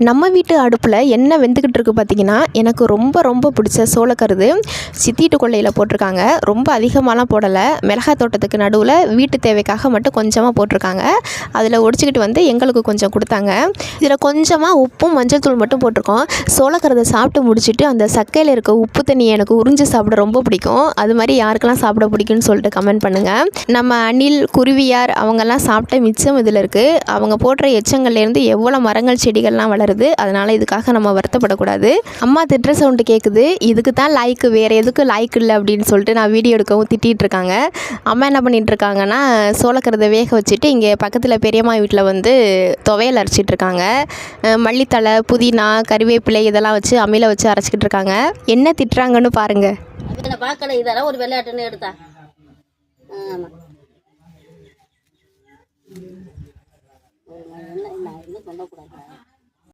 நம்ம வீட்டு அடுப்பில் என்ன வெந்துக்கிட்டு இருக்குது பார்த்திங்கன்னா, எனக்கு ரொம்ப ரொம்ப பிடிச்ச சோளக்கருது சித்திட்டு கொள்ளையில் போட்டிருக்காங்க. ரொம்ப அதிகமாகலாம் போடலை, மிளகாய் தோட்டத்துக்கு நடுவில் வீட்டு தேவைக்காக மட்டும் கொஞ்சமாக போட்டிருக்காங்க. அதில் ஒடிச்சிக்கிட்டு வந்து எங்களுக்கு கொஞ்சம் கொடுத்தாங்க. இதில் கொஞ்சமாக உப்பும் மஞ்சள் தூள் மட்டும் போட்டிருக்கோம். சோளக்கருதை சாப்பிட்டு முடிச்சுட்டு அந்த சக்கையில் இருக்க உப்பு தண்ணியை எனக்கு உறிஞ்சி சாப்பிட ரொம்ப பிடிக்கும். அது மாதிரி யாருக்கெல்லாம் சாப்பிட பிடிக்கும்னு சொல்லிட்டு கமெண்ட் பண்ணுங்கள். நம்ம அணில், குருவியார் அவங்கெல்லாம் சாப்பிட்ட மிச்சம் இதில் இருக்குது. அவங்க போடுற எச்சங்கள்லேருந்து எவ்வளோ மரங்கள் செடிகள்லாம் வளருது. அதனால் இதுக்காக நம்ம வருத்தப்படக்கூடாது. அம்மா திட்டுற சவுண்டு கேட்குது. இதுக்கு தான் லாய்க்கு, வேறு எதுக்கும் லாய்க்கு இல்லை அப்படின்னு சொல்லிட்டு நான் வீடியோ எடுக்கவும் திட்டிகிட்டு இருக்காங்க. அம்மா என்ன பண்ணிகிட்டு இருக்காங்கன்னா, சோளக்கருதை வேக வச்சுட்டு இங்கே பக்கத்தில் பெரியம்மா வீட்டில் வந்து துவையல் அரைச்சிட்ருக்காங்க. மல்லித்தலை, புதினா, கறிவேப்பிலை இதெல்லாம் வச்சு அம்மியில் வச்சு அரைச்சிக்கிட்டு இருக்காங்க. என்ன திட்டுறாங்கன்னு பாருங்கள். பார்க்கல, இதெல்லாம் ஒரு விளையாட்டுன்னு எடுத்தா. ஆமாம், சொல்லக்கூடாது.